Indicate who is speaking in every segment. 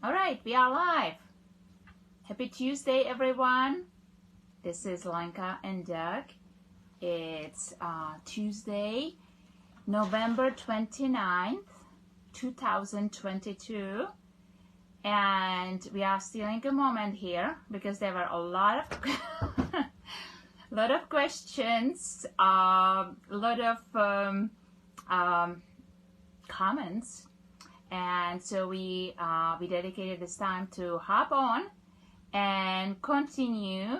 Speaker 1: All right, we are live. Happy Tuesday, everyone. This is Lenka and Doug. It's Tuesday, November 29th, 2022. And we are stealing a moment here because there were a lot of questions, a lot of comments. And so we dedicated this time to hop on and continue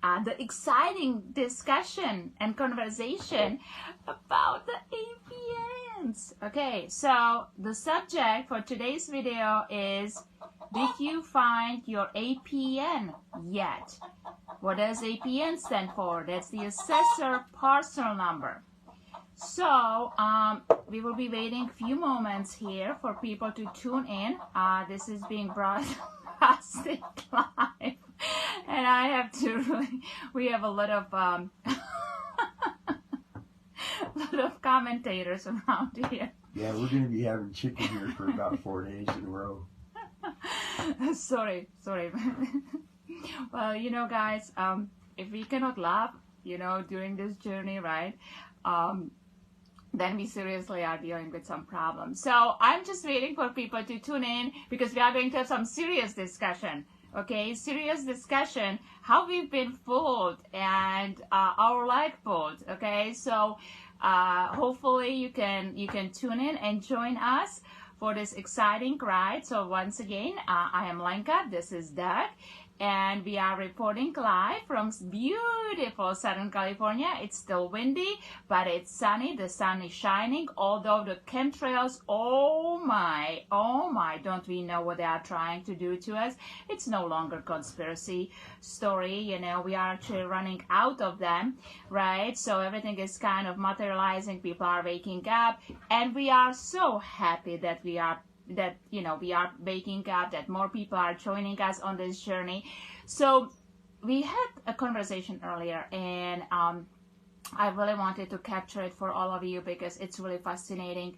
Speaker 1: the exciting discussion and conversation about the APNs. Okay, so the subject for today's video is, did you find your APN yet? What does APN stand for? That's the Assessor Parcel Number. So we will be waiting a few moments here for people to tune in. This is being broadcasted live, and I have to really, we have a lot of lot of commentators around here.
Speaker 2: Yeah, we're going to be having chicken here for about 4 days in a row.
Speaker 1: sorry. Well, you know, guys, if we cannot laugh, you know, during this journey, right? Then we seriously are dealing with some problems. So I'm just waiting for people to tune in because we are going to have some serious discussion. Okay, serious discussion, how we've been fooled and our light fooled. Okay, so hopefully you can tune in and join us for this exciting ride. So once again, I am Lenka, this is Doug, and we are reporting live from beautiful Southern California. It's still windy, but it's sunny. The sun is shining, although the chemtrails, oh my, don't we know what they are trying to do to us? It's no longer conspiracy story, you know, we are actually running out of them, right? So everything is kind of materializing, people are waking up, and we are so happy that we are waking up, that more people are joining us on this journey. So we had a conversation earlier, and I really wanted to capture it for all of you because it's really fascinating.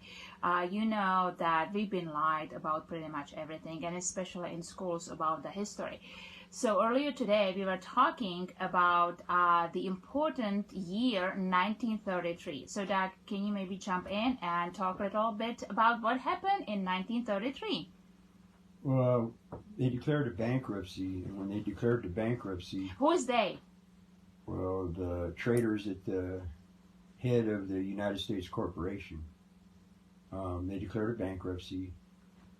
Speaker 1: You know that we've been lied about pretty much everything, and especially in schools about the history. So earlier today we were talking about the important year 1933. So Doug, can you maybe jump in and talk a little bit about what happened in 1933?
Speaker 2: Well, they declared a bankruptcy, and when they declared the bankruptcy...
Speaker 1: Who is they?
Speaker 2: Well, the traders at the head of the United States Corporation. They declared a bankruptcy.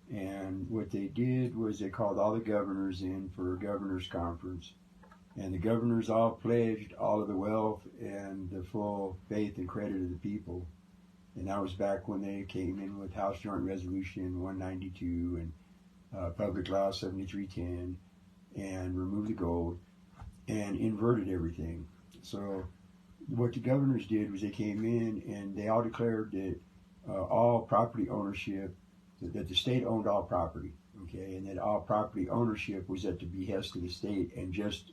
Speaker 2: And what they did was they called all the governors in for a governor's conference. And the governors all pledged all of the wealth and the full faith and credit of the people. And that was back when they came in with House Joint Resolution 192 and Public Law 7310 and removed the gold and inverted everything. So what the governors did was they came in and they all declared that all property ownership, that the state owned all property, okay, and that all property ownership was at the behest of the state and just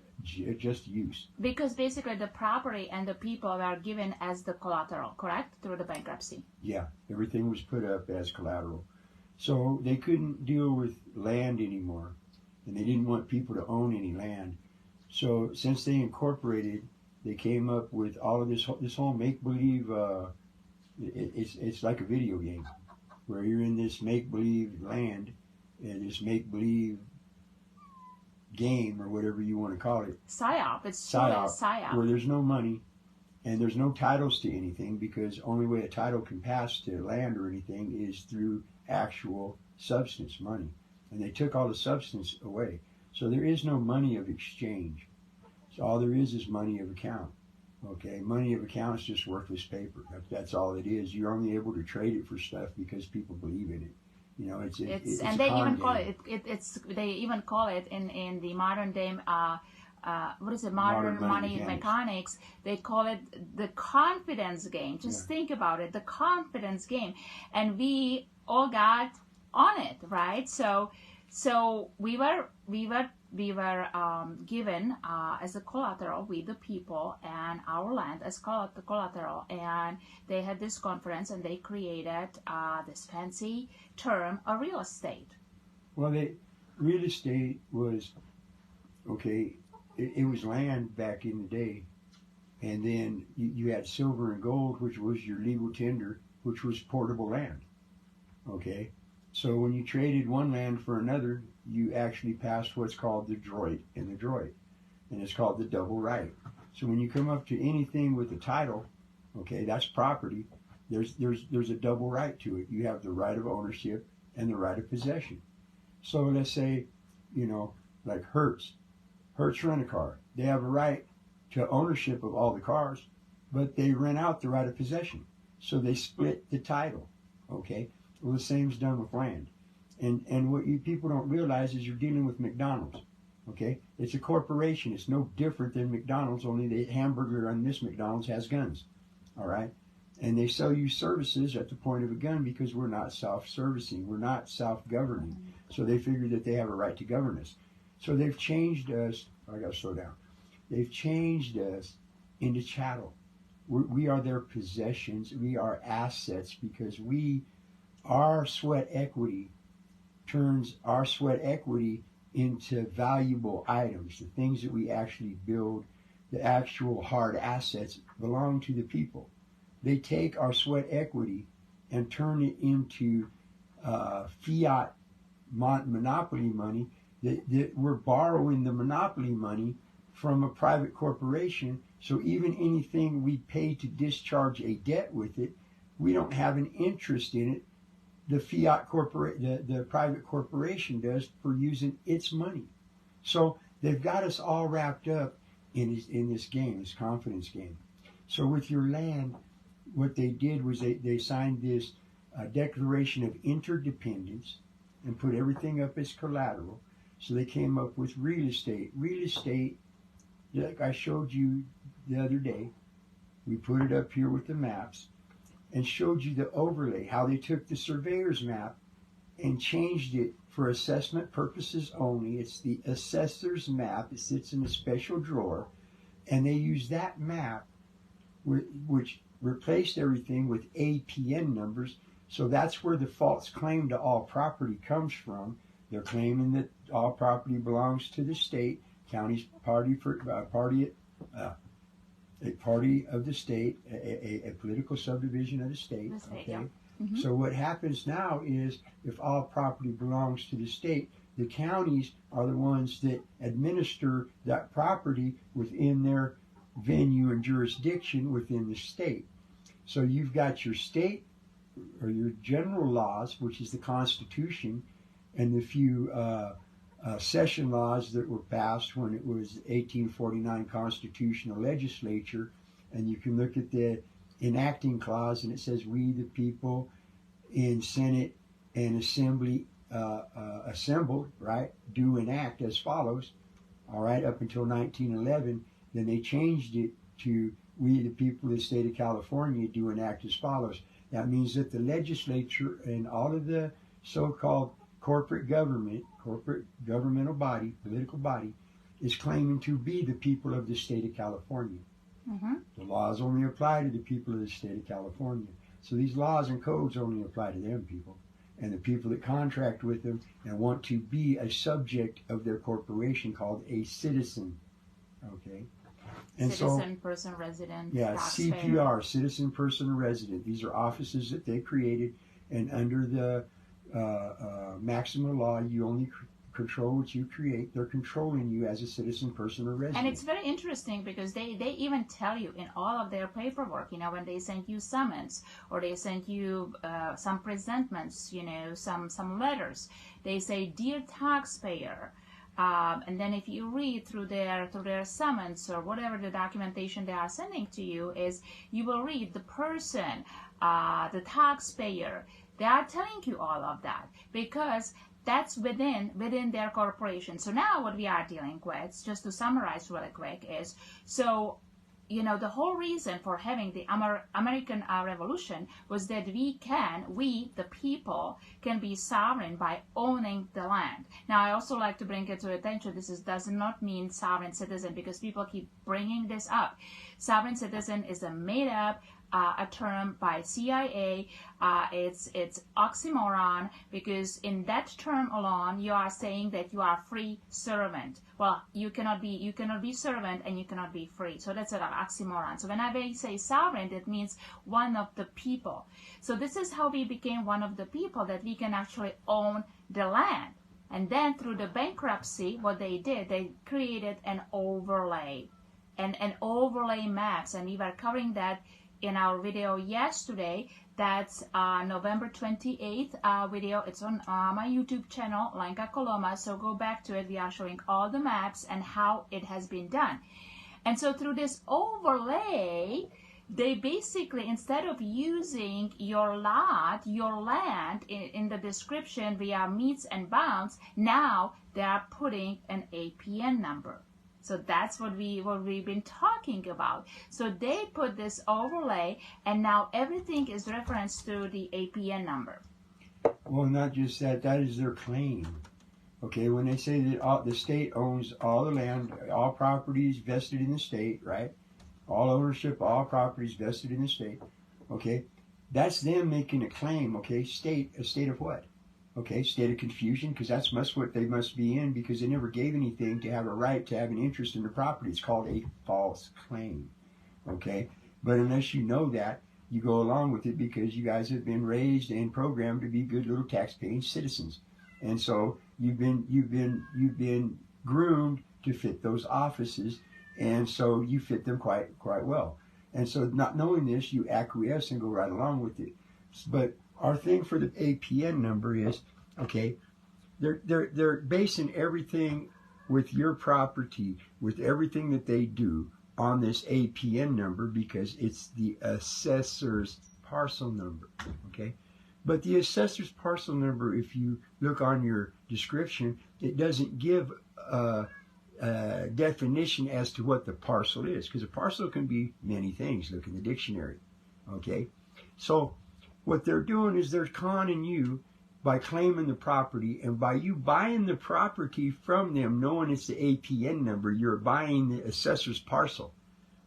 Speaker 2: use.
Speaker 1: Because basically the property and the people were given as the collateral, correct, through the bankruptcy?
Speaker 2: Yeah, everything was put up as collateral. So they couldn't deal with land anymore, and they didn't want people to own any land. So since they incorporated, they came up with all of this whole make-believe, it's like a video game, where you're in this make-believe land and this make-believe game, or whatever you want to call it.
Speaker 1: PSYOP. It's PSYOP.
Speaker 2: Where there's no money and there's no titles to anything, because only way a title can pass to land or anything is through actual substance, money. And they took all the substance away. So there is no money of exchange. So all there is money of account. Okay, money of account is just worthless paper. That's all it is. You're only able to trade it for stuff because people believe in it. You know, it's
Speaker 1: and they even call it they even call it in the modern day what is it, modern money mechanics. They call it the confidence game. Just think about it, the confidence game, and we all got on it, right? So we were given as a collateral with the people and our land as collateral, and they had this conference and they created this fancy term, a real estate.
Speaker 2: Well, real estate was, okay, it was land back in the day. And then you had silver and gold, which was your legal tender, which was portable land. Okay? So when you traded one land for another, you actually passed what's called the droit and the droit. And it's called the double right. So when you come up to anything with a title, okay, that's property, there's a double right to it. You have the right of ownership and the right of possession. So let's say, like Hertz Rent-A-Car. They have a right to ownership of all the cars, but they rent out the right of possession. So they split the title, okay? Well, the same's done with land. And what you people don't realize is you're dealing with McDonald's, okay? It's a corporation. It's no different than McDonald's, only the hamburger on this McDonald's has guns, all right? And they sell you services at the point of a gun because we're not self-servicing. We're not self-governing. So they figure that they have a right to govern us. So they've changed us. I got to slow down. They've changed us into chattel. We are their possessions. We are assets because our sweat equity turns our sweat equity into valuable items. The things that we actually build, the actual hard assets, belong to the people. They take our sweat equity and turn it into fiat monopoly money that we're borrowing the monopoly money from a private corporation. So even anything we pay to discharge a debt with it, we don't have an interest in it. The the private corporation does for using its money. So they've got us all wrapped up in this game, this confidence game. So with your land, what they did was they signed this declaration of interdependence and put everything up as collateral. So they came up with real estate. Real estate, like I showed you the other day, we put it up here with the maps and showed you the overlay, how they took the surveyor's map and changed it for assessment purposes only. It's the assessor's map. It sits in a special drawer. And they use that map, which replaced everything with APN numbers. So that's where the false claim to all property comes from. They're claiming that all property belongs to the state. County's a party of the state, a political subdivision of the state. Okay.
Speaker 1: Yeah. Mm-hmm.
Speaker 2: So what happens now is, if all property belongs to the state, the counties are the ones that administer that property within their venue and jurisdiction within the state. So you've got your state or your general laws, which is the Constitution, and the few session laws that were passed when it was 1849 constitutional legislature. And you can look at the enacting clause, and it says, we the people in Senate and Assembly assembled, right, do enact as follows, all right, up until 1911. Then they changed it to, we the people of the state of California do enact as follows. That means that the legislature and all of the so-called corporate governmental body, political body, is claiming to be the people of the state of California.
Speaker 1: Mm-hmm.
Speaker 2: The laws only apply to the people of the state of California. So these laws and codes only apply to them people and the people that contract with them and want to be a subject of their corporation called a citizen. Okay? And
Speaker 1: Citizen, person, resident,
Speaker 2: yeah,
Speaker 1: taxpayer.
Speaker 2: CPR, citizen, person, resident. These are offices that they created, and under the maximum law, you only control what you create. They're controlling you as a citizen, person, or resident.
Speaker 1: And it's very interesting because they even tell you in all of their paperwork, when they send you summons or they send you some presentments, some letters, they say, dear taxpayer. And then if you read through their summons or whatever the documentation they are sending to you is, you will read the person, the taxpayer. They are telling you all of that because that's within their corporation. So now what we are dealing with, just to summarize really quick, is the whole reason for having the American Revolution was that we, the people, can be sovereign by owning the land. Now, I also like to bring it to attention, does not mean sovereign citizen, because people keep bringing this up. Sovereign citizen is a made-up a term by CIA. It's oxymoron, because in that term alone you are saying that you are free servant. Well, you cannot be servant and you cannot be free. So that's an oxymoron. So whenever I say sovereign, it means one of the people. So this is how we became one of the people, that we can actually own the land. And then through the bankruptcy, what they did, they created an overlay and an overlay maps, and we were covering that in our video yesterday. That's November 28th video. It's on my YouTube channel, Lenka Coloma. So go back to it. We are showing all the maps and how it has been done. And so through this overlay, they basically, instead of using your lot, your land in the description via meets and bounds, now they are putting an APN number. So that's what we've been talking about. So they put this overlay, and now everything is referenced to the APN number.
Speaker 2: Well, not just that, that is their claim. Okay, when they say that the state owns all the land, all properties vested in the state, right? All ownership, all properties vested in the state. Okay, that's them making a claim. Okay, a state of what? Okay, state of confusion, because that's what they must be in, because they never gave anything to have a right to have an interest in the property. It's called a false claim. Okay, but unless you know that, you go along with it because you guys have been raised and programmed to be good little tax-paying citizens, and so you've been groomed to fit those offices, and so you fit them quite well. And so, not knowing this, you acquiesce and go right along with it. But our thing for the APN number is, okay, they're basing everything with your property, with everything that they do, on this APN number, because it's the assessor's parcel number. Okay, but the assessor's parcel number, if you look on your description, it doesn't give a definition as to what the parcel is, because a parcel can be many things. Look in the dictionary. Okay, so what they're doing is they're conning you by claiming the property, and by you buying the property from them, knowing it's the APN number, you're buying the assessor's parcel.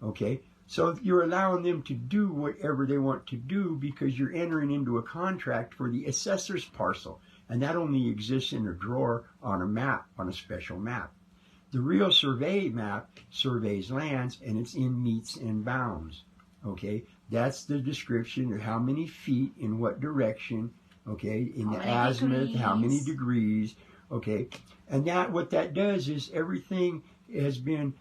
Speaker 2: Okay, so you're allowing them to do whatever they want to do, because you're entering into a contract for the assessor's parcel, and that only exists in a drawer on a map, on a special map. The real survey map surveys lands, and it's in meets and bounds. Okay, that's the description of how many feet in what direction. Okay, in the azimuth, how many degrees. Okay, and that what that does is everything has been,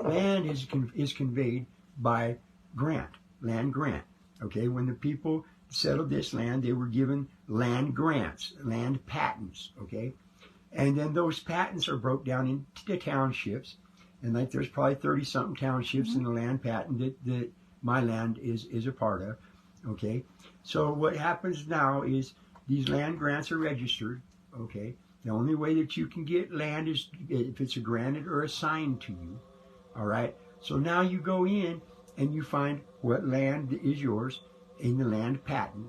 Speaker 2: land is conveyed by grant, land grant. Okay, when the people settled this land, they were given land grants, land patents. Okay, and then those patents are broke down into the townships, and like there's probably 30-something townships in the land patent that my land is a part of. Okay, so what happens now is these land grants are registered. Okay, the only way that you can get land is if it's granted or assigned to you. All right, so now you go in and you find what land is yours in the land patent.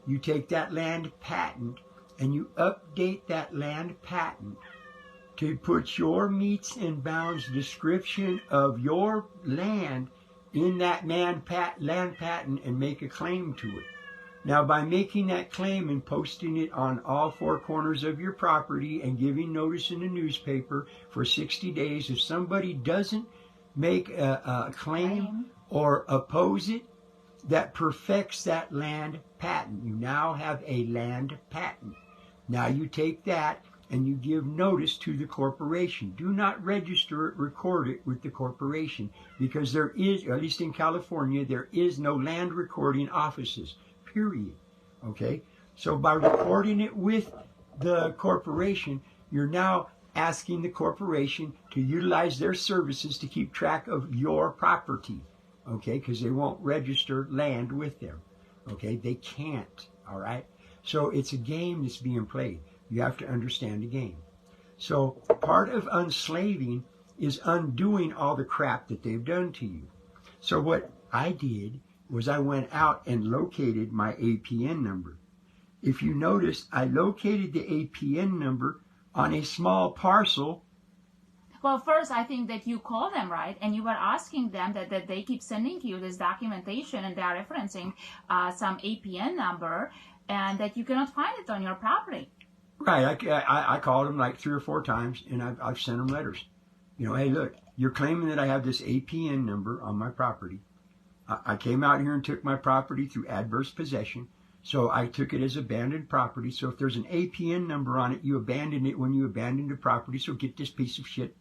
Speaker 2: You take that land patent and you update that land patent to put your meets and bounds description of your land in that land patent and make a claim to it. Now, by making that claim and posting it on all four corners of your property and giving notice in the newspaper for 60 days, if somebody doesn't make a claim or oppose it, that perfects that land patent. You now have a land patent. Now you take that and you give notice to the corporation. Do not register it, record it with the corporation, because there is, at least in California, there is no land recording offices. Period. Okay, so by recording it with the corporation, you're now asking the corporation to utilize their services to keep track of your property. Okay, because they won't register land with them. Okay, they can't. All right, so it's a game that's being played. You have to understand the game. So part of unslaving is undoing all the crap that they've done to you. So what I did was I went out and located my APN number. If you notice, I located the APN number on a small parcel
Speaker 1: Well, first, I think that you call them, right? And you were asking them that they keep sending you this documentation and they are referencing some APN number and that you cannot find it on your property.
Speaker 2: Right. I called them like 3 or 4 times, and I've sent them letters. You know, hey, look, you're claiming that I have this APN number on my property. I came out here and took my property through adverse possession, so I took it as abandoned property. So if there's an APN number on it, you abandoned it when you abandoned the property, so get this piece of shit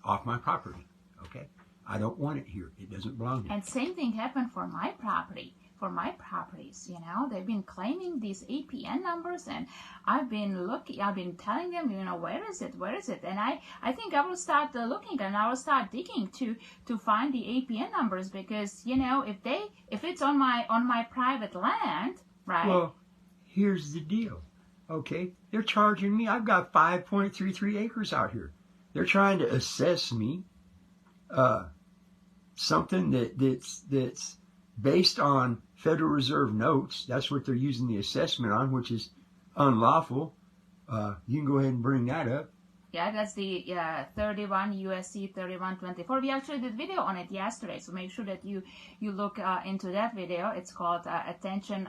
Speaker 2: off my property, okay? I don't want it here. It doesn't belong here.
Speaker 1: And same thing happened for my property. For my properties, you know, they've been claiming these APN numbers, and I've been telling them, you know, where is it, and I think I will start looking, and I will start digging to find the APN numbers, because, you know, if it's on my private land, right?
Speaker 2: Well, here's the deal, okay? They're charging me. I've got 5.33 acres out here. They're trying to assess me something that's based on Federal Reserve notes. That's what they're using the assessment on, which is unlawful. You can go ahead and bring that up.
Speaker 1: Yeah, that's the 31 USC 3124. We actually did video on it yesterday, so make sure that you look into that video. It's called Attention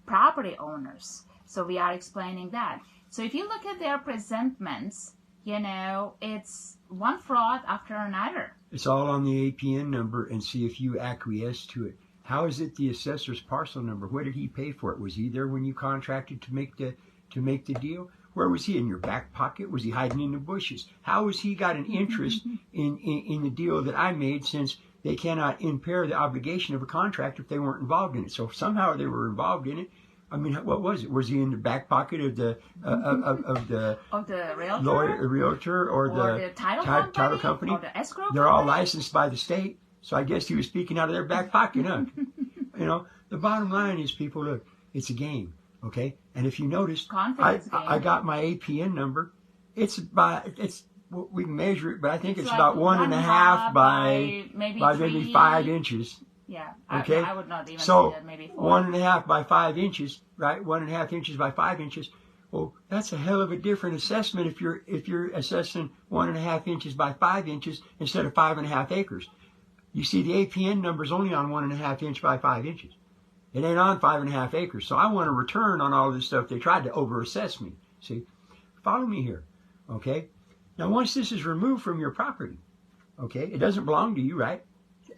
Speaker 1: Property Owners. So we are explaining that. So if you look at their presentments, you know, it's one fraud after another.
Speaker 2: It's all on the APN number, and see if you acquiesce to it. How is it the assessor's parcel number? What did he pay for it? Was he there when you contracted to make the deal? Where was he? In your back pocket? Was he hiding in the bushes? How has he got an interest in the deal that I made, since they cannot impair the obligation of a contract if they weren't involved in it? So if somehow they were involved in it, I mean, what was it? Was he in the back pocket of the realtor or the title company?
Speaker 1: Or the escrow
Speaker 2: They're all
Speaker 1: company?
Speaker 2: licensed by the state, so I guess he was speaking out of their back pocket, huh? You know, the bottom line is, people, look, it's a game, okay? And if you notice, I got my APN number. We can measure it, but I think it's
Speaker 1: like
Speaker 2: about 1.5 by maybe 5 inches.
Speaker 1: Yeah,
Speaker 2: okay.
Speaker 1: I would not even say that, maybe 4.
Speaker 2: 1.5 by 5 inches, right? 1.5 inches by 5 inches. Well, that's a hell of a different assessment if you're assessing 1.5 inches by 5 inches instead of 5.5 acres. You see, the APN number is only on 1.5 inch by 5 inches. It ain't on 5.5 acres. So I want a return on all this stuff. They tried to over-assess me. See, follow me here, okay? Now, once this is removed from your property, okay, it doesn't belong to you, right?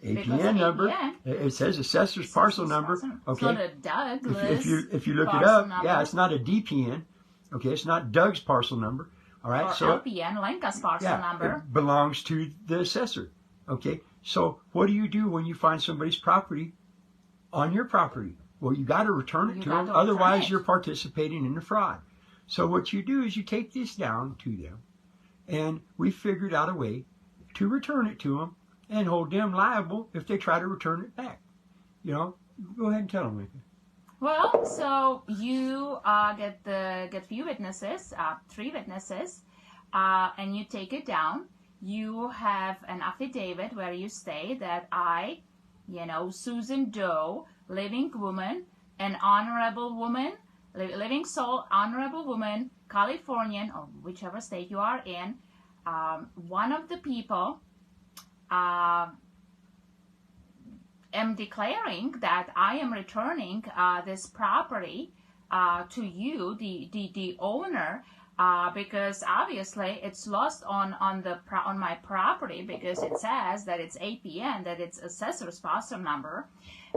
Speaker 2: APN number. It says assessor's parcel number. Okay.
Speaker 1: It's not a Douglas.
Speaker 2: If you look it up, yeah, it's not a DPN. Okay, it's not Doug's parcel number. All right.
Speaker 1: Or
Speaker 2: so
Speaker 1: LPN, Lenka's parcel number.
Speaker 2: It belongs to the assessor. Okay. So what do you do when you find somebody's property on your property? Well, you got to return it to them. Otherwise, you're participating in the fraud. So what you do is you take this down to them, and we figured out a way to return it to them and hold them liable if they try to return it back. You know, go ahead and tell them, Mika.
Speaker 1: Well, so you get few witnesses, 3 witnesses, and you take it down. You have an affidavit where you say that I, you know, Susan Doe, living woman, an honorable woman, living soul, honorable woman, Californian, or whichever state you are in, one of the people, am declaring that I am returning this property to you, the owner, because obviously it's lost on my property, because it says that it's APN, that it's assessor's parcel number,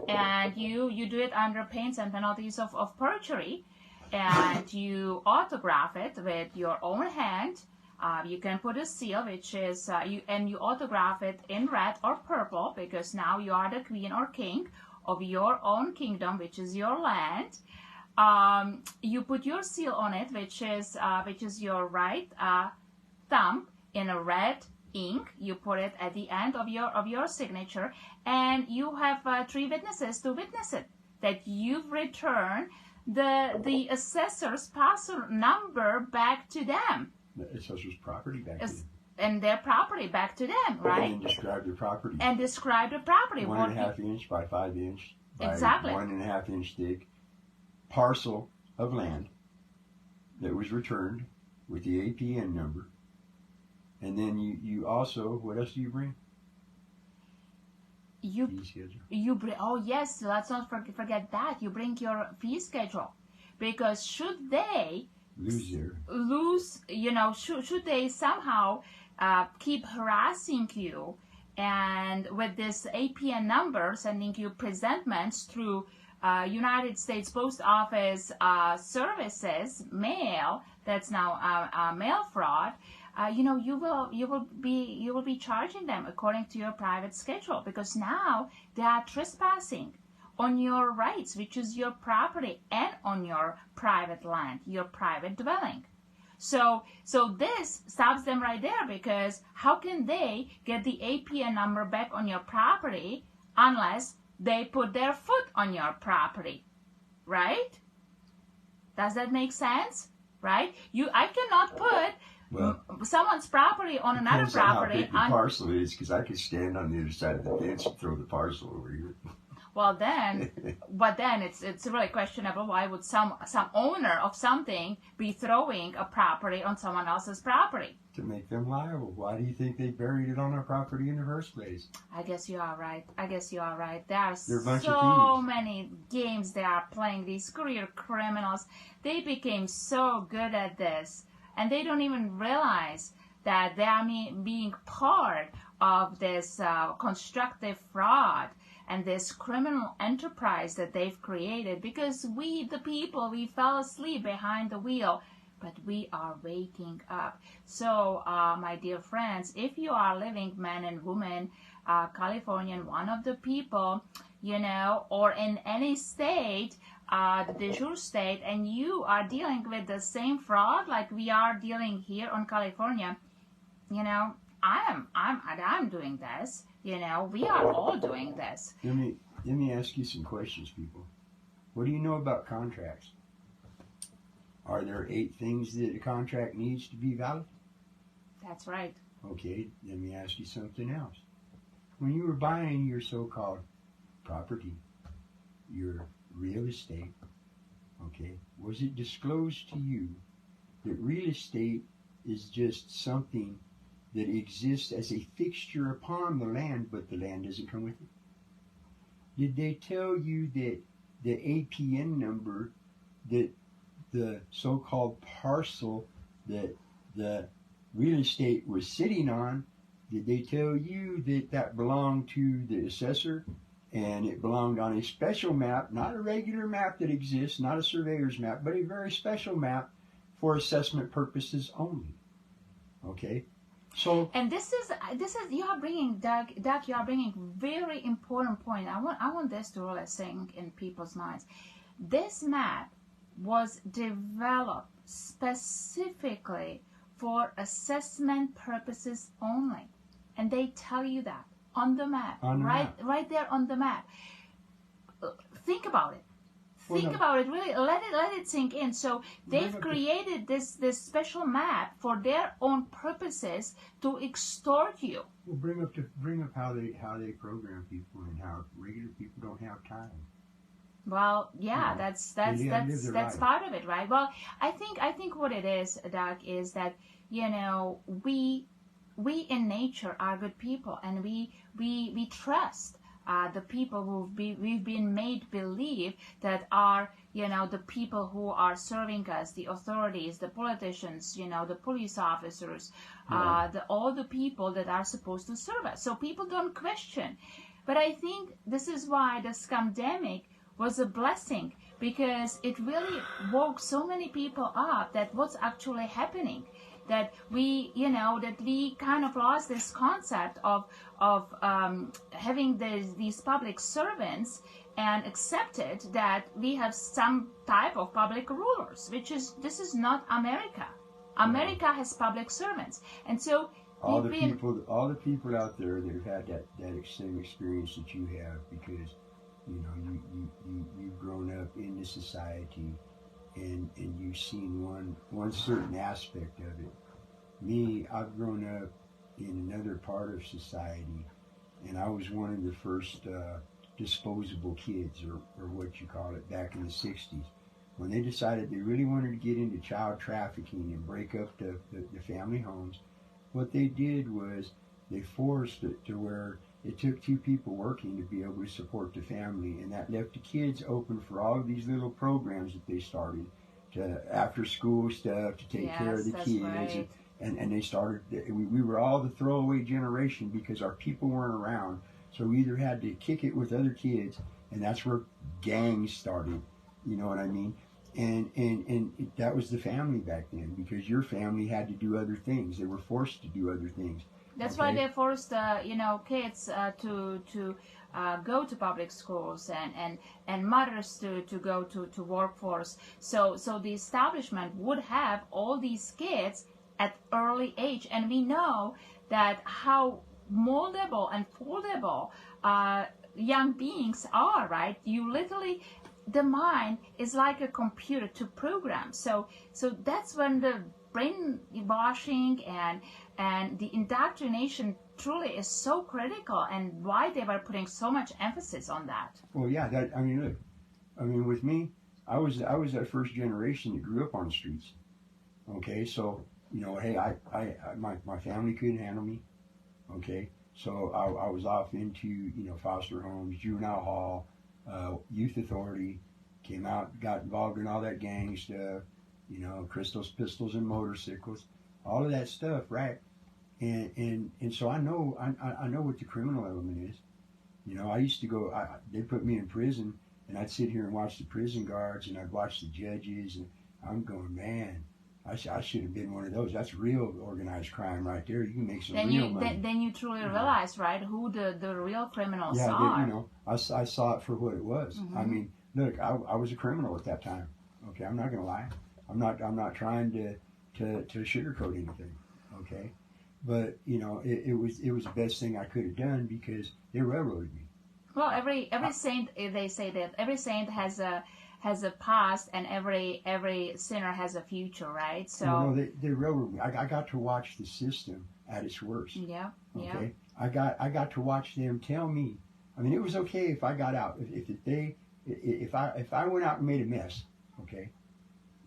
Speaker 1: and you do it under pains and penalties of perjury, and you autograph it with your own hand. You can put a seal, which is you autograph it in red or purple, because now you are the queen or king of your own kingdom, which is your land. You put your seal on it, which is your right thumb in a red ink. You put it at the end of your signature, and you have 3 witnesses to witness it, that you've returned the assessor's parcel number back to them.
Speaker 2: The assessor's property back to them.
Speaker 1: And their property back to them, right?
Speaker 2: And describe their property.
Speaker 1: And describe the property.
Speaker 2: 1.5 inch by 5 inch by
Speaker 1: exactly.
Speaker 2: 1.5 inch thick parcel of land that was returned with the APN number And then you also, what else do you bring? Fee schedule.
Speaker 1: You bring, oh yes, let's not forget that. You bring your fee schedule. Because should they should they somehow keep harassing you and with this APN number sending you presentments through United States Post Office services mail, that's now mail fraud, you will be charging them according to your private schedule, because now they are trespassing on your rights, which is your property, and on your private land, your private dwelling. So this stops them right there, because how can they get the APN number back on your property unless they put their foot on your property, right? Does that make sense? Right? I cannot put someone's property on another property.
Speaker 2: How big the parcel is, because I could stand on the other side of the fence and throw the parcel over here.
Speaker 1: Well then, but then it's really questionable. Why would some owner of something be throwing a property on someone else's property?
Speaker 2: To make them liable. Why do you think they buried it on our property in the first place?
Speaker 1: I guess you are right. There are
Speaker 2: so
Speaker 1: many games they are playing. These career criminals, they became so good at this, and they don't even realize that they are being part of this constructive fraud and this criminal enterprise that they've created, because we, the people, we fell asleep behind the wheel, but we are waking up. So, my dear friends, if you are living, man and woman, Californian, one of the people, or in any state, the de jure state, and you are dealing with the same fraud like we are dealing here on California, I'm doing this. We are all doing this.
Speaker 2: Let me ask you some questions, people. What do you know about contracts? Are there 8 things that a contract needs to be valid?
Speaker 1: That's right.
Speaker 2: Okay, let me ask you something else. When you were buying your so-called property, your real estate, okay, was it disclosed to you that real estate is just something that exists as a fixture upon the land, but the land doesn't come with it? Did they tell you that the APN number, that the so-called parcel that the real estate was sitting on, did they tell you that that belonged to the assessor and it belonged on a special map, not a regular map that exists, not a surveyor's map, but a very special map for assessment purposes only? Okay? So,
Speaker 1: and this is you are bringing, Doug, you are bringing very important point. I want this to really sink in people's minds. This map was developed specifically for assessment purposes only, and they tell you that on the map, right there on the map. Think about it. Think about it, really, let it sink in. So they've created this special map for their own purposes to extort you.
Speaker 2: Well, bring up how they program people and how regular people don't have time.
Speaker 1: Well, yeah, that's part of it, right? Well, I think what it is, Doug, is that we in nature are good people, and we trust the people we've been made believe that are, the people who are serving us, the authorities, the politicians, the police officers, all the people that are supposed to serve us. So people don't question. But I think this is why the scamdemic was a blessing, because it really woke so many people up that what's actually happening, that we kind of lost this concept of having these public servants, and accepted that we have some type of public rulers, this is not America. America has public servants, and so
Speaker 2: all the people out there that have had that same experience that you have, because you've grown up in the society, and you've seen one certain aspect of it. Me, I've grown up in another part of society, and I was one of the first disposable kids, or what you call it, back in the 60s. When they decided they really wanted to get into child trafficking and break up the family homes, what they did was they forced it to where it took two people working to be able to support the family, and that left the kids open for all of these little programs that they started, to after school stuff, to take care of the
Speaker 1: that's
Speaker 2: kids.
Speaker 1: right.
Speaker 2: And they started, we were all the throwaway generation because our people weren't around. So we either had to kick it with other kids, and that's where gangs started. You know what I mean? And that was the family back then, because your family had to do other things. They were forced to do other things.
Speaker 1: That's
Speaker 2: Okay?
Speaker 1: why they forced, kids to go to public schools and mothers to go to workforce. So the establishment would have all these kids at early age, and we know that how moldable and foldable young beings are, right? You literally, the mind is like a computer to program. So that's when the brainwashing and the indoctrination truly is so critical, and why they were putting so much emphasis on that.
Speaker 2: Well, yeah, look, with me, I was that first generation that grew up on the streets. Okay, so, hey, my family couldn't handle me. Okay, so I was off into, foster homes, juvenile hall, youth authority, came out, got involved in all that gang stuff, crystals, pistols, and motorcycles, all of that stuff, right? And so I know what the criminal element is. I used to go, they put me in prison, and I'd sit here and watch the prison guards, and I'd watch the judges, and I'm going, man, I should have been one of those. That's real organized crime right there. You can make some real money.
Speaker 1: Then you truly realize, right, who the real criminals
Speaker 2: are.
Speaker 1: Yeah,
Speaker 2: I saw it for what it was. Mm-hmm. I mean, look, I was a criminal at that time. Okay, I'm not gonna lie. I'm not trying to sugarcoat anything. Okay, but it was the best thing I could have done, because they railroaded me.
Speaker 1: Well, every saint, they say that every saint has a past, and every sinner has a future, right? So
Speaker 2: no, they railroaded me. I got to watch the system at its worst.
Speaker 1: Yeah.
Speaker 2: Okay, yeah. I got to watch them tell me. I mean, it was okay if I got out. If I went out and made a mess. Okay,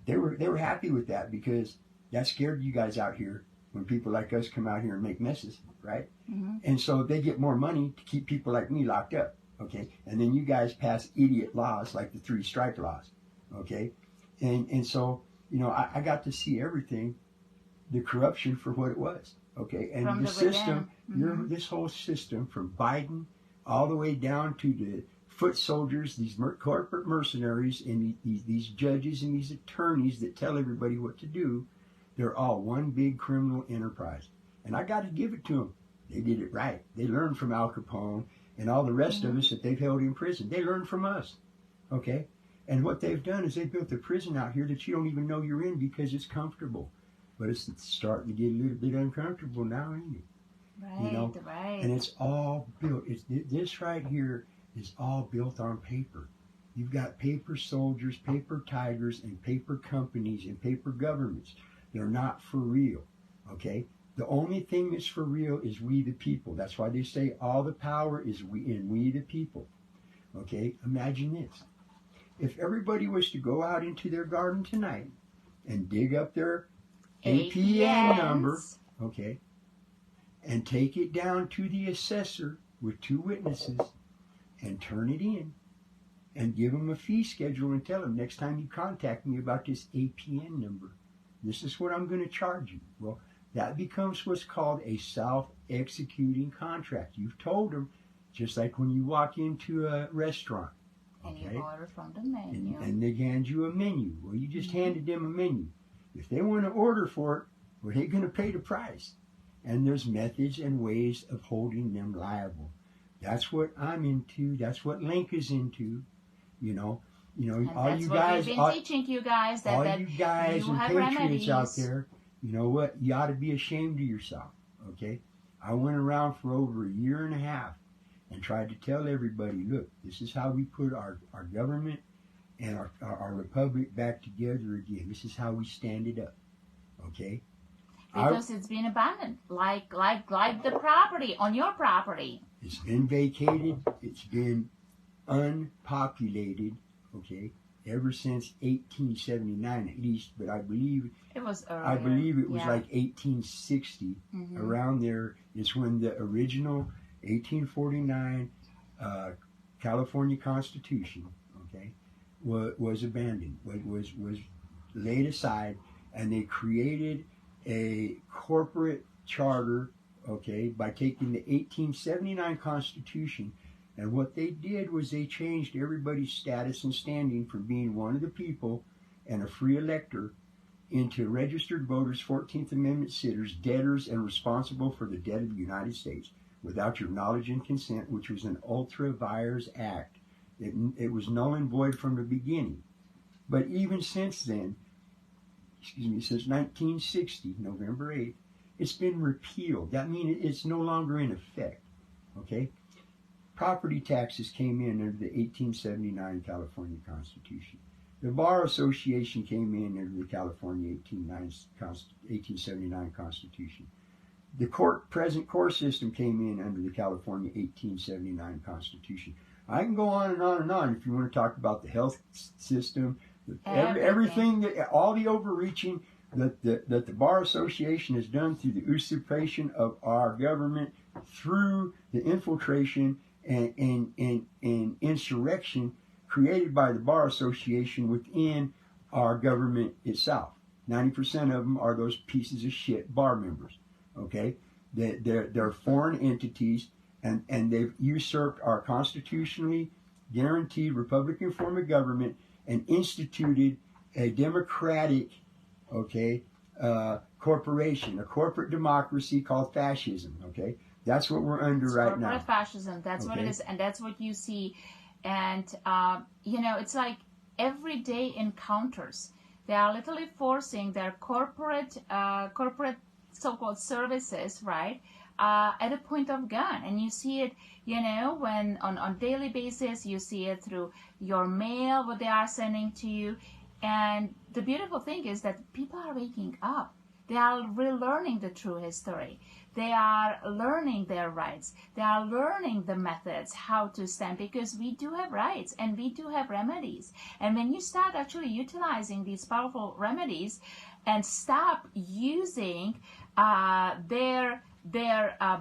Speaker 2: they were happy with that, because that scared you guys out here when people like us come out here and make messes, right? Mm-hmm. And so they get more money to keep people like me locked up. Okay, and then you guys pass idiot laws like the 3 strike laws. Okay, and so I got to see everything, the corruption for what it was. Okay, and
Speaker 1: from
Speaker 2: the system,
Speaker 1: mm-hmm.
Speaker 2: This whole system from Biden all the way down to the foot soldiers, these corporate mercenaries, and these judges and these attorneys that tell everybody what to do, they're all one big criminal enterprise. And I got to give it to them. They did it right. They learned from Al Capone and all the rest
Speaker 1: mm-hmm.
Speaker 2: of us that they've held in prison. They learned from us. Okay? And what they've done is they built a prison out here that you don't even know you're in, because it's comfortable. But it's starting to get a little bit uncomfortable now, ain't it?
Speaker 1: Right, right.
Speaker 2: And it's all built. This right here is all built on paper. You've got paper soldiers, paper tigers, and paper companies and paper governments. They're not for real. Okay? The only thing that's for real is we the people. That's why they say all the power is in we the people. Okay? Imagine this. If everybody was to go out into their garden tonight and dig up their APN number, okay, and take it down to the assessor with 2 witnesses and turn it in and give them a fee schedule and tell them, next time you contact me about this APN number, this is what I'm going to charge you. Well, that becomes what's called a self-executing contract. You've told them, just like when you walk into a restaurant.
Speaker 1: And you order from the menu.
Speaker 2: And they hand you a menu. Well, you just handed them a menu. If they want to order for it, well, they're going to pay the price. And there's methods and ways of holding them liable. That's what I'm into. That's what Link is into. And all you guys,
Speaker 1: we've been teaching you guys, that
Speaker 2: you guys
Speaker 1: you
Speaker 2: and
Speaker 1: have
Speaker 2: patriots
Speaker 1: remedies
Speaker 2: out there, you know what? You ought to be ashamed of yourself. Okay? I went around for over a year and a half and tried to tell everybody, look, this is how we put our government and our republic back together again. This is how we stand it up. Okay?
Speaker 1: Because it's been abandoned, like the property on your property.
Speaker 2: It's been vacated. It's been unpopulated. Okay, ever since 1879 at least, but I believe
Speaker 1: it was earlier.
Speaker 2: I believe it was
Speaker 1: Yeah.
Speaker 2: like 1860, around there is when the original 1849 California Constitution, okay, was abandoned, was laid aside, and they created a corporate charter, okay, by taking the 1879 Constitution. And what they did was they changed everybody's status and standing from being one of the people and a free elector into registered voters, 14th Amendment sitters, debtors, and responsible for the debt of the United States without your knowledge and consent, which was an ultra vires act. It was null and void from the beginning. But even since then, since 1960, November 8th, it's been repealed. That means it's no longer in effect, okay? Property taxes came in under the 1879 California Constitution. The Bar Association came in under the California 1879 Constitution. The present court system came in under the California 1879 Constitution. I can go on and on and on if you want to talk about the health system, everything that, all the overreaching that the Bar Association has done through the usurpation of our government, through the infiltration and insurrection created by the Bar Association within our government itself. 90% of them are those pieces of shit bar members, okay? They're foreign entities, and they've usurped our constitutionally guaranteed Republican form of government and instituted a democratic, okay, corporation, a corporate democracy called fascism, okay? That's what we're under right now.
Speaker 1: Corporate fascism, that's what it is, and that's what you see. And, you know, it's like everyday encounters. They are literally forcing their corporate so-called services, right, at a point of gun. And you see it, you know, when on daily basis, you see it through your mail, what they are sending to you. And the beautiful thing is that people are waking up. They are relearning the true history. They are learning their rights. They are learning the methods, how to stand, because we do have rights and we do have remedies. And when you start actually utilizing these powerful remedies and stop using their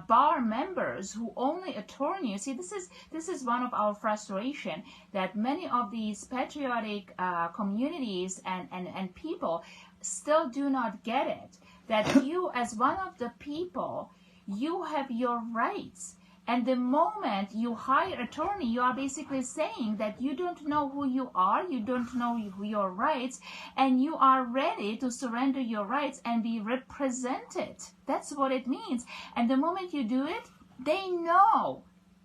Speaker 1: bar members who only attorn you. See, this is one of our frustration, that many of these patriotic communities and people still do not get it, that you as one of the people, you have your rights. And the moment you hire attorney, you are basically saying that you don't know who you are, you don't know your rights, and you are ready to surrender your rights and be represented. That's what it means. And the moment you do it, they know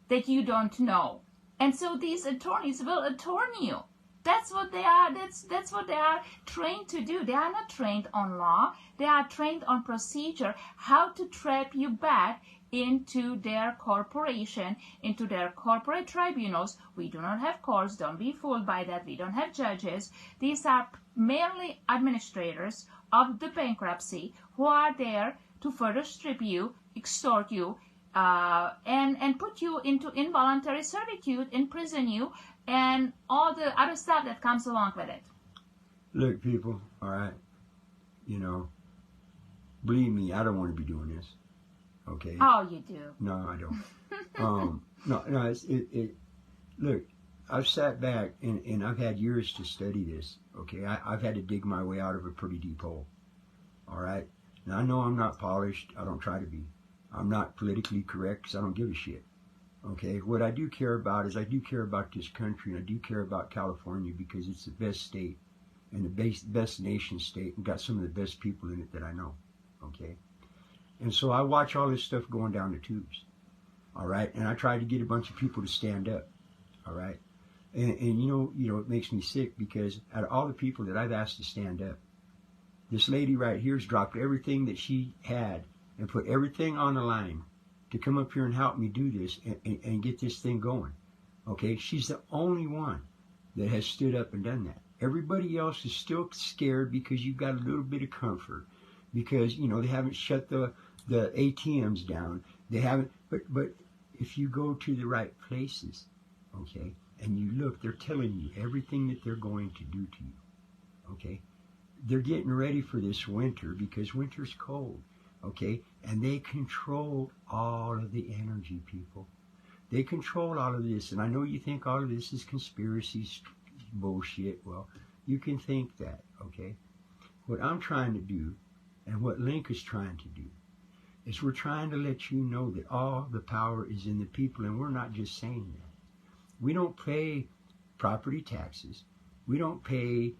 Speaker 1: that you don't know. And so these attorneys will attorney you. That's what they are. That's what they are trained to do. They are not trained on law. They are trained on procedure, how to trap you back into their corporation, into their corporate tribunals. We do not have courts. Don't be fooled by that. We don't have judges. These are merely administrators of the bankruptcy who are there to further strip you, extort you, and put you into involuntary servitude, imprison you, and all the other stuff that comes along with it.
Speaker 2: Look, people, all right, you know, believe me, I don't want to be doing this, okay?
Speaker 1: Oh, you do.
Speaker 2: No, I don't. No, look, I've sat back and I've had years to study this, okay? I've had to dig my way out of a pretty deep hole, all right? Now, I know I'm not polished. I don't try to be. I'm not politically correct because I don't give a shit. Okay, what I do care about is I do care about this country, and I do care about California because it's the best state and the best nation state, and got some of the best people in it that I know. Okay, and so I watch all this stuff going down the tubes. All right, and I try to get a bunch of people to stand up. All right, and you know it makes me sick because out of all the people that I've asked to stand up, this lady right here has dropped everything that she had and put everything on the line to come up here and help me do this and get this thing going. Okay, she's the only one that has stood up and done that. Everybody else is still scared because you've got a little bit of comfort, because you know they haven't shut the ATMs down. They haven't, but if you go to the right places, okay, and you look, they're telling you everything that they're going to do to you. Okay? They're getting ready for this winter because winter's cold. Okay? And they control all of the energy, people. They control all of this. And I know you think all of this is conspiracy bullshit. Well, you can think that. Okay? What I'm trying to do, and what Link is trying to do, is we're trying to let you know that all the power is in the people, and we're not just saying that. We don't pay property taxes. We don't pay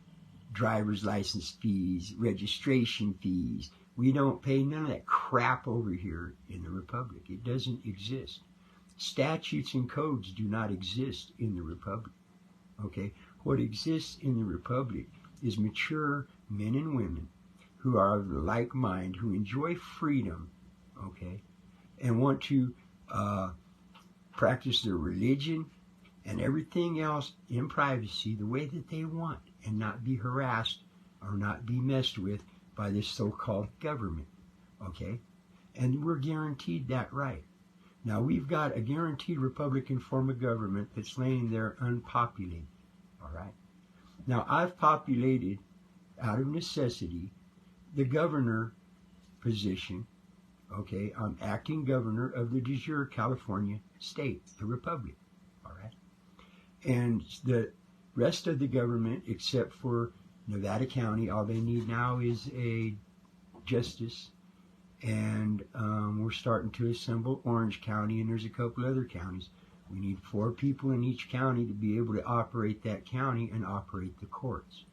Speaker 2: driver's license fees, registration fees. We don't pay none of that crap over here in the Republic. It doesn't exist. Statutes and codes do not exist in the Republic. Okay? What exists in the Republic is mature men and women who are of the like mind, who enjoy freedom, okay, and want to practice their religion and everything else in privacy the way that they want and not be harassed or not be messed with by this so-called government, okay? And we're guaranteed that right. Now, we've got a guaranteed Republican form of government that's laying there unpopulated, all right? Now, I've populated, out of necessity, the governor position. Okay, I'm acting governor of the de jure California state, the Republic, all right? And the rest of the government, except for Nevada County, all they need now is a justice, and we're starting to assemble Orange County, and there's a couple other counties. We need 4 people in each county to be able to operate that county and operate the courts.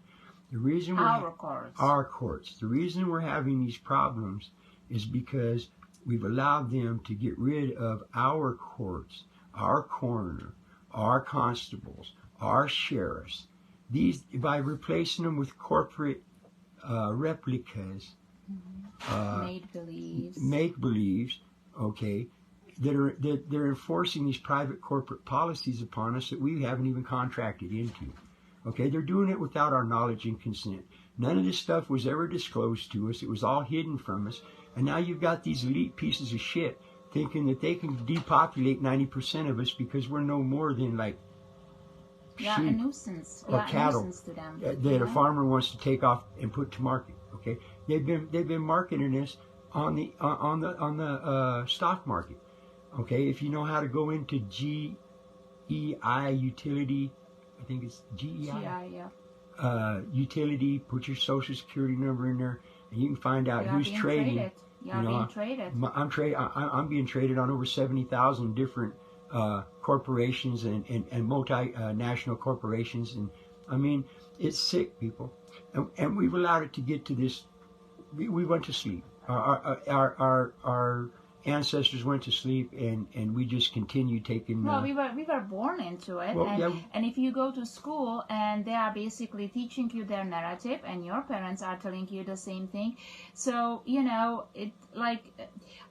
Speaker 2: The reason
Speaker 1: Our courts.
Speaker 2: Our courts. The reason we're having these problems is because we've allowed them to get rid of our courts, our coroner, our constables, our sheriffs. These, by replacing them with corporate replicas, make-believes, okay, they're enforcing these private corporate policies upon us that we haven't even contracted into. Okay, they're doing it without our knowledge and consent. None of this stuff was ever disclosed to us. It was all hidden from us. And now you've got these elite pieces of shit thinking that they can depopulate 90% of us because we're no more than like sheep
Speaker 1: a nuisance.
Speaker 2: or cattle
Speaker 1: a nuisance to them.
Speaker 2: That a farmer wants to take off and put to market. Okay, they've been marketing this on the stock market. Okay, if you know how to go into GEI utility. I think it's GEI.
Speaker 1: Yeah.
Speaker 2: Utility, put your social security number in there, and you can find out who's trading.
Speaker 1: Being traded.
Speaker 2: I'm being traded on over 70,000 different corporations and multinational corporations, and I mean, it's sick, people. And we've allowed it to get to this. We went to sleep. Our ancestors went to sleep, and we just continued taking.
Speaker 1: Well, we were born into it, and if you go to school and they are basically teaching you their narrative, and your parents are telling you the same thing, so it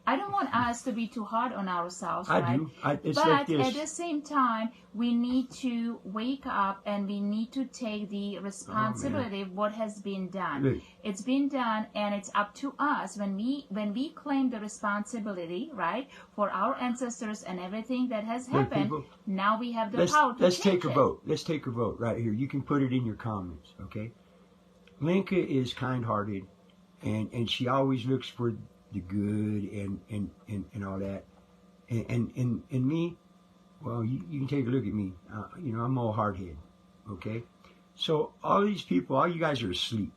Speaker 1: I don't want us to be too hard on ourselves, right?
Speaker 2: I do. It's
Speaker 1: but
Speaker 2: like this.
Speaker 1: At the same time, we need to wake up and we need to take the responsibility of what has been done.
Speaker 2: Look.
Speaker 1: It's been done, and it's up to us when we claim the responsibility, right, for our ancestors and everything that has happened.
Speaker 2: People,
Speaker 1: now we have the power to
Speaker 2: let's
Speaker 1: change
Speaker 2: take a vote. Let's take a vote right here. You can put it in your comments, okay? Linka is kind-hearted, and she always looks for the good and all that. And me, well, you can take a look at me. I'm all hard-headed, okay? So all these people, all you guys are asleep,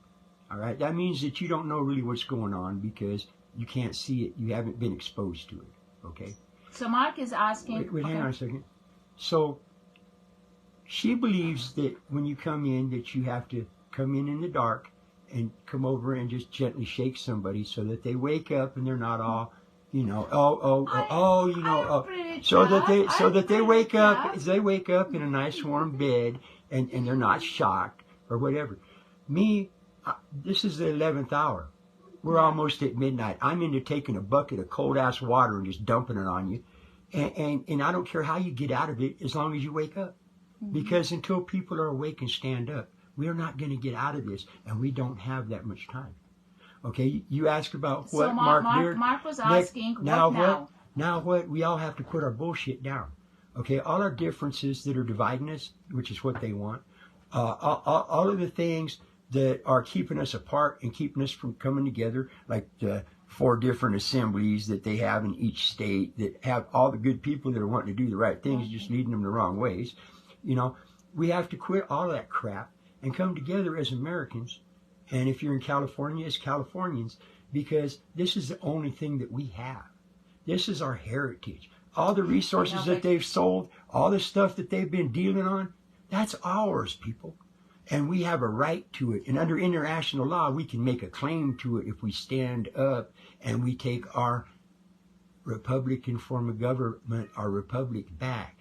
Speaker 2: all right? That means that you don't know really what's going on because you can't see it. You haven't been exposed to it, okay?
Speaker 1: So Mark is asking...
Speaker 2: Wait, hang on a second. So she believes that when you come in, that you have to come in the dark and come over and just gently shake somebody so that they wake up and they're not all, so that they wake up in a nice warm bed and they're not shocked or whatever. Me, this is the 11th hour. We're almost at midnight. I'm into taking a bucket of cold ass water and just dumping it on you, and I don't care how you get out of it as long as you wake up, because until people are awake and stand up, we are not going to get out of this, and we don't have that much time. Okay, you asked about what,
Speaker 1: so
Speaker 2: Mark
Speaker 1: was asking,
Speaker 2: now
Speaker 1: what now?
Speaker 2: Now what? We all have to put our bullshit down. Okay, all our differences that are dividing us, which is what they want, all of the things that are keeping us apart and keeping us from coming together, like the 4 different assemblies that they have in each state that have all the good people that are wanting to do the right things, just leading them the wrong ways. You know, we have to quit all that crap and come together as Americans. And if you're in California, as Californians, because this is the only thing that we have. This is our heritage. All the resources that they've sold, all the stuff that they've been dealing on, that's ours, people. And we have a right to it. And under international law, we can make a claim to it if we stand up and we take our Republican form of government, our republic back,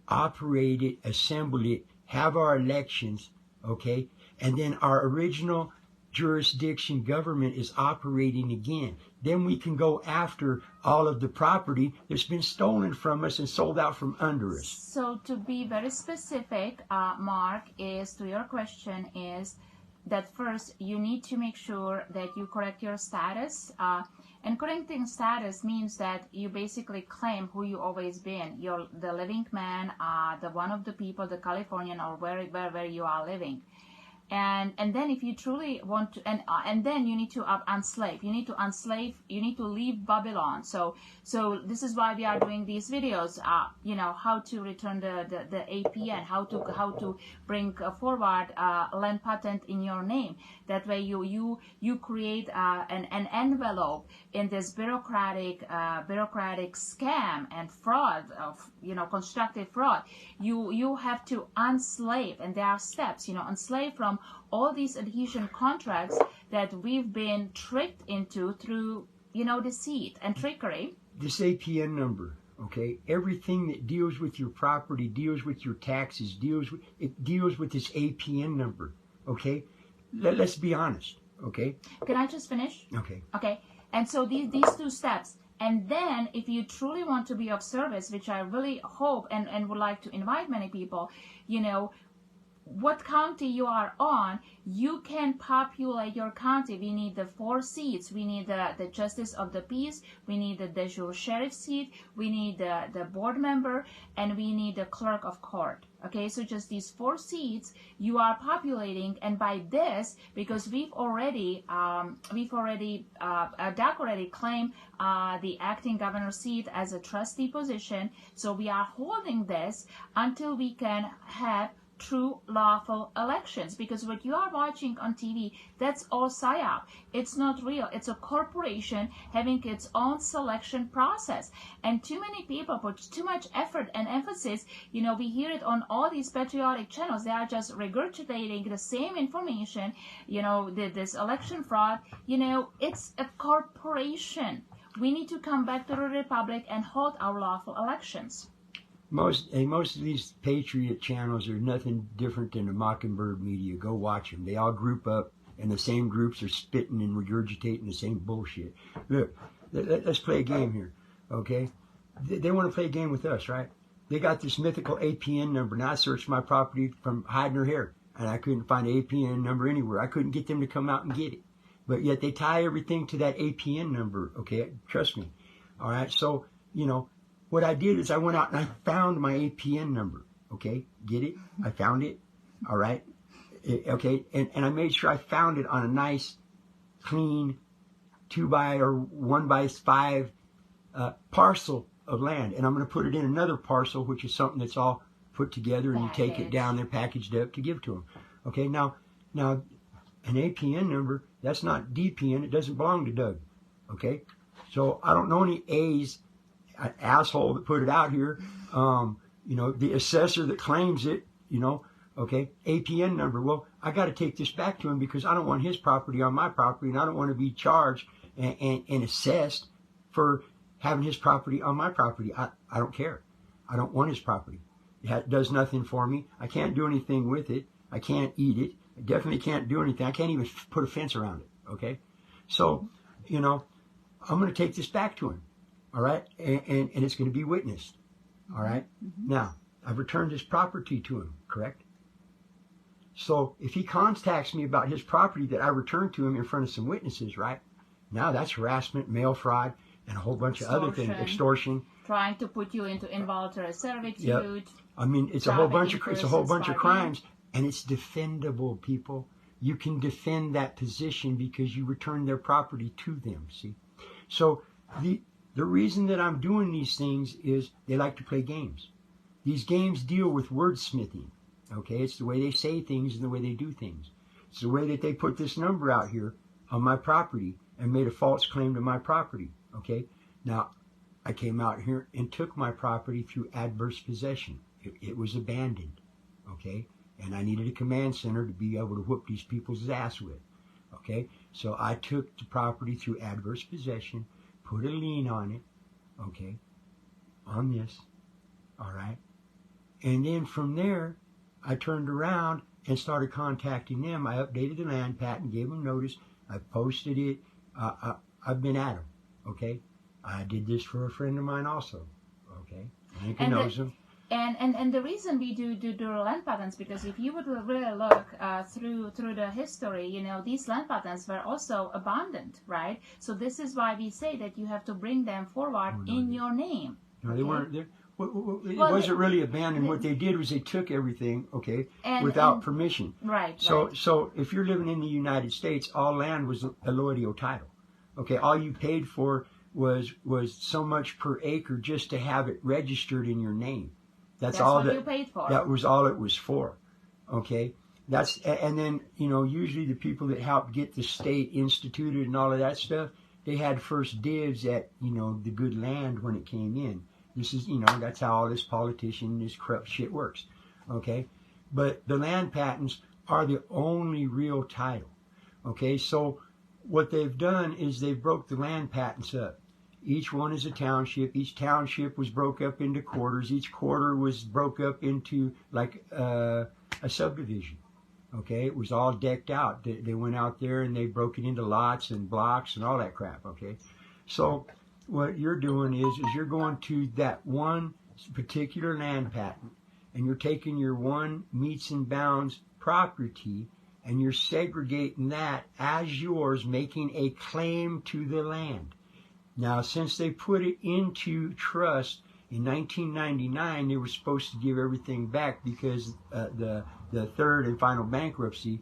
Speaker 2: operate it, assemble it, have our elections, okay? And then our original jurisdiction government is operating again. Then we can go after all of the property that's been stolen from us and sold out from under us.
Speaker 1: So to be very specific, Mark, is to your question is that first you need to make sure that you correct your status. And correcting status means that you basically claim who you always been. You're the living man, the one of the people, the Californian, or where you are living. And then if you truly want to, and then you need to unslave. You need to unslave. You need to leave Babylon. So this is why we are doing these videos. You know, how to return the APN, how to bring forward land patent in your name. That way you create an envelope in this bureaucratic scam and fraud of, you know, constructive fraud. You have to unslave, and there are steps. You know, unslave from all these adhesion contracts that we've been tricked into through, you know, deceit and trickery.
Speaker 2: This APN number, okay, everything that deals with your property, deals with your taxes, deals with this APN number, okay? Let's be honest, okay?
Speaker 1: Can I just finish?
Speaker 2: Okay.
Speaker 1: Okay, and so these 2 steps. And then if you truly want to be of service, which I really hope and would like to invite many people, you know, what county you are on, you can populate your county. We need the 4 seats. We need the justice of the peace. We need the de jure sheriff seat. We need the board member, and we need the clerk of court. Okay, so just these 4 seats you are populating, and by this, because we've already Doug already claimed the acting governor seat as a trustee position. So we are holding this until we can have true lawful elections, because what you are watching on TV, that's all psyop. It's not real. It's a corporation having its own selection process, and too many people put too much effort and emphasis. You know, we hear it on all these patriotic channels. They are just regurgitating the same information. You know, this election fraud, you know, it's a corporation. We need to come back to the republic and hold our lawful elections.
Speaker 2: Most of these patriot channels are nothing different than the Mockingbird media. Go watch them. They all group up, and the same groups are spitting and regurgitating the same bullshit. Look, let's play a game here, okay? They want to play a game with us, right? They got this mythical APN number. Now I searched my property from hiding her hair, and I couldn't find an APN number anywhere. I couldn't get them to come out and get it. But yet they tie everything to that APN number, okay? Trust me. All right, so, you know, what I did is I went out and I found my APN number, okay? Get it? I found it, all right? Okay, and I made sure I found it on a nice, clean 1x5 parcel of land. And I'm going to put it in another parcel, which is something that's all put together, and you take it down there, packaged up to give to them. Okay, now an APN number, that's not DPN. It doesn't belong to Doug, okay? So I don't know any A's, an asshole that put it out here, you know, the assessor that claims it, you know, okay, APN number. Well, I got to take this back to him because I don't want his property on my property, and I don't want to be charged and assessed for having his property on my property. I don't care. I don't want his property. It does nothing for me. I can't do anything with it. I can't eat it. I definitely can't do anything. I can't even put a fence around it, okay? So, you know, I'm going to take this back to him. All right, and it's going to be witnessed. All right. Mm-hmm. Now, I've returned his property to him, correct? So if he contacts me about his property that I returned to him in front of some witnesses, right? Now that's harassment, mail fraud, and a whole bunch of other things, extortion,
Speaker 1: trying to put you into involuntary servitude.
Speaker 2: Yep. I mean, it's a whole bunch of crimes, and it's defendable, people. You can defend that position because you return their property to them. See, so the reason that I'm doing these things is they like to play games. These games deal with wordsmithing. Okay, it's the way they say things and the way they do things. It's the way that they put this number out here on my property and made a false claim to my property. Okay, now I came out here and took my property through adverse possession. It was abandoned. Okay, and I needed a command center to be able to whoop these people's ass with. Okay, so I took the property through adverse possession, put a lien on it. Okay, on this. All right, and then from there, I turned around and started contacting them. I updated the land patent, gave them notice. I posted it. I've been at them. Okay, I did this for a friend of mine also. Okay, Lincoln knows them.
Speaker 1: And the reason we do land patents, because if you would really look through the history, you know, these land patents were also abandoned, right? So this is why we say that you have to bring them forward in your name.
Speaker 2: No, they weren't. It wasn't really abandoned. What they did was they took everything, okay, without permission.
Speaker 1: Right.
Speaker 2: So if you're living in the United States, all land was a allodial title. Okay, all you paid for was so much per acre just to have it registered in your name. That's all
Speaker 1: what you paid for.
Speaker 2: That was all it was for. Okay, and then, you know, usually the people that helped get the state instituted and all of that stuff, they had first dibs at, you know, the good land when it came in. This is, you know, that's how all this politician, this corrupt shit works. Okay, but the land patents are the only real title. Okay, so what they've done is they've broke the land patents up. Each one is a township. Each township was broke up into quarters. Each quarter was broke up into like a subdivision. Okay, it was all decked out. They went out there and they broke it into lots and blocks and all that crap. Okay, so what you're doing is you're going to that one particular land patent and you're taking your one meets and bounds property and you're segregating that as yours, making a claim to the land. Now, since they put it into trust in 1999, they were supposed to give everything back because the third and final bankruptcy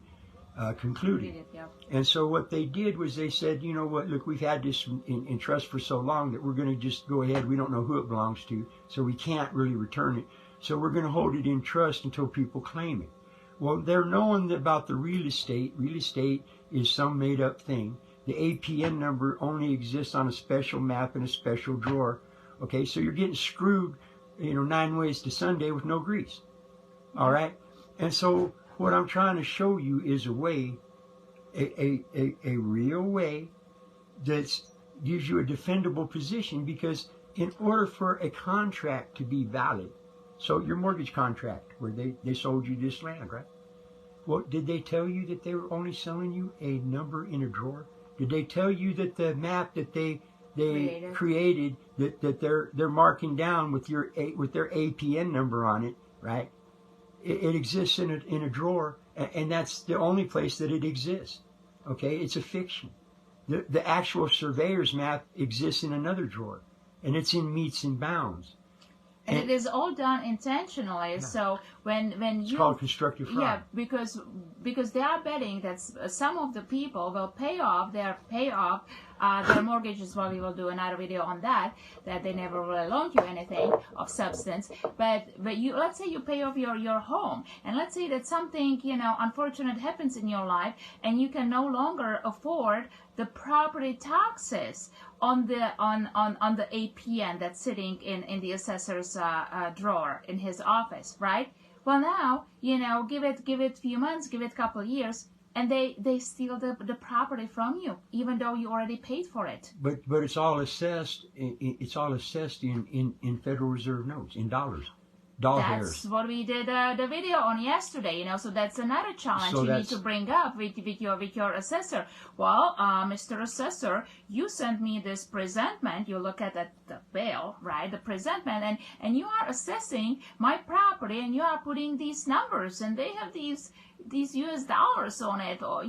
Speaker 2: concluded. And so what they did was they said, you know what, look, we've had this in trust for so long that we're going to just go ahead. We don't know who it belongs to, so we can't really return it. So we're going to hold it in trust until people claim it. Well, they're knowing about the real estate. Real estate is some made-up thing. The APN number only exists on a special map in a special drawer. Okay, so you're getting screwed, you know, 9 ways to Sunday with no grease. All right? And so what I'm trying to show you is a way, a real way that gives you a defendable position, because in order for a contract to be valid, so your mortgage contract where they sold you this land, right? Well, did they tell you that they were only selling you a number in a drawer? Did they tell you that the map that they created that they're marking down with their APN number on it, right? It exists in a drawer, and that's the only place that it exists. Okay, it's a fiction. The actual surveyor's map exists in another drawer, and it's in meets and bounds.
Speaker 1: And it is all done intentionally. Yeah. So when
Speaker 2: it's called constructive fraud.
Speaker 1: Yeah, because they are betting that some of the people will pay off their mortgages. Well, we will do another video on that they never really loaned you anything of substance. But you, let's say you pay off your home, and let's say that something, you know, unfortunate happens in your life, and you can no longer afford the property taxes on the APN that's sitting in the assessor's drawer in his office, right? Well, now, you know, give it a few months, give it a couple of years, and they steal the property from you, even though you already paid for it.
Speaker 2: But it's all assessed. It's all assessed in Federal Reserve notes, in dollars. hairs.
Speaker 1: What we did the video on yesterday, so that's another challenge you need to bring up with your assessor. Well, Mr. Assessor, you sent me this presentment. You look at the bill, right? The presentment, and you are assessing my property, and you are putting these numbers, and they have these US dollars on it, or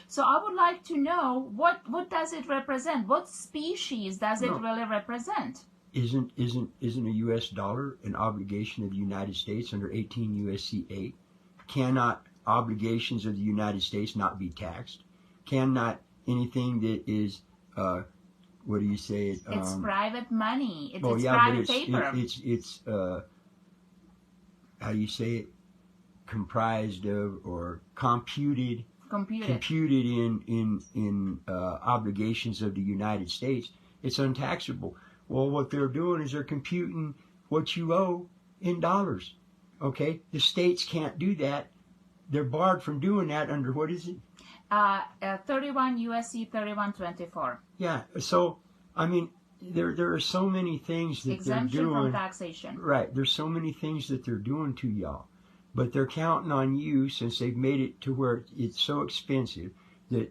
Speaker 1: so I would like to know what does it represent? What species does it really represent?
Speaker 2: Isn't a US dollar an obligation of the United States under 18 U.S.C. 8? Cannot obligations of the United States not be taxed? Cannot anything that is what do you say?
Speaker 1: It's private money. It's private paper.
Speaker 2: It's how do you say it? Comprised of or computed in obligations of the United States. It's untaxable. Well, what they're doing is they're computing what you owe in dollars. Okay? The states can't do that. They're barred from doing that under, what is it?
Speaker 1: 31 U.S.C. 3124.
Speaker 2: Yeah. So, I mean, there are so many things that
Speaker 1: exemption
Speaker 2: they're doing.
Speaker 1: From taxation.
Speaker 2: Right. There's so many things that they're doing to y'all. But they're counting on you, since they've made it to where it's so expensive that,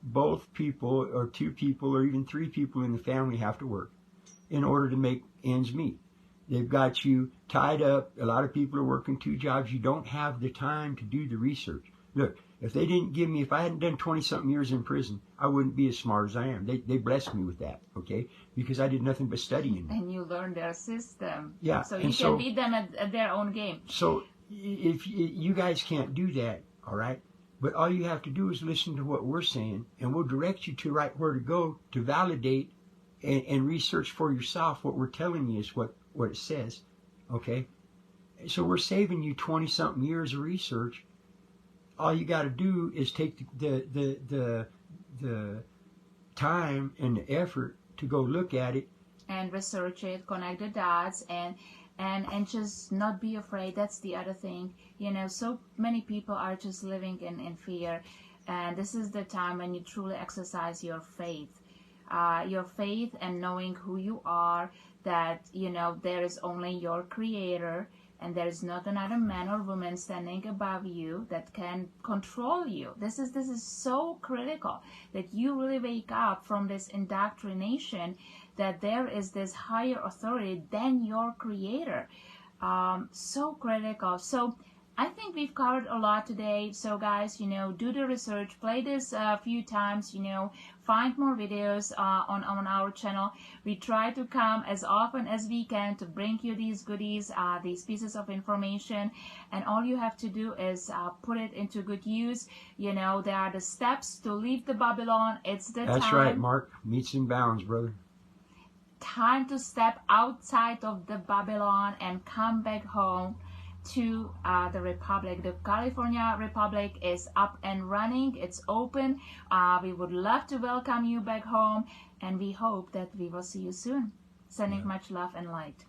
Speaker 2: both people or two people or even three people in the family have to work in order to make ends meet. They've got you tied up. A lot of people are working 2 jobs. You don't have the time to do the research. Look, if I hadn't done 20-something years in prison, I wouldn't be as smart as I am. They blessed me with that, okay? Because I did nothing but studying.
Speaker 1: And you learned their system.
Speaker 2: Yeah.
Speaker 1: So you can beat them at their own game.
Speaker 2: So if you guys can't do that, all right? But all you have to do is listen to what we're saying, and we'll direct you to right where to go to validate and research for yourself. What we're telling you is what it says, okay? So we're saving you 20-something years of research. All you got to do is take the time and the effort to go look at it
Speaker 1: and research it, connect the dots, and just not be afraid. That's the other thing. So many people are just living in fear, and this is the time when you truly exercise your faith and knowing who you are, that there is only your Creator, and there is not another man or woman standing above you that can control you. This is so critical, that you really wake up from this indoctrination that there is this higher authority than your Creator. So critical. So I think we've covered a lot today. So guys, do the research, play this a few times, find more videos on our channel. We try to come as often as we can to bring you these goodies, these pieces of information, and all you have to do is put it into good use. There are the steps to leave the Babylon. It's the time.
Speaker 2: That's right, Mark. Meets and bounds, brother.
Speaker 1: Time to step outside of the Babylon and come back home to the Republic. The California Republic is up and running. It's open. We would love to welcome you back home, and we hope that we will see you soon. Sending much love and light.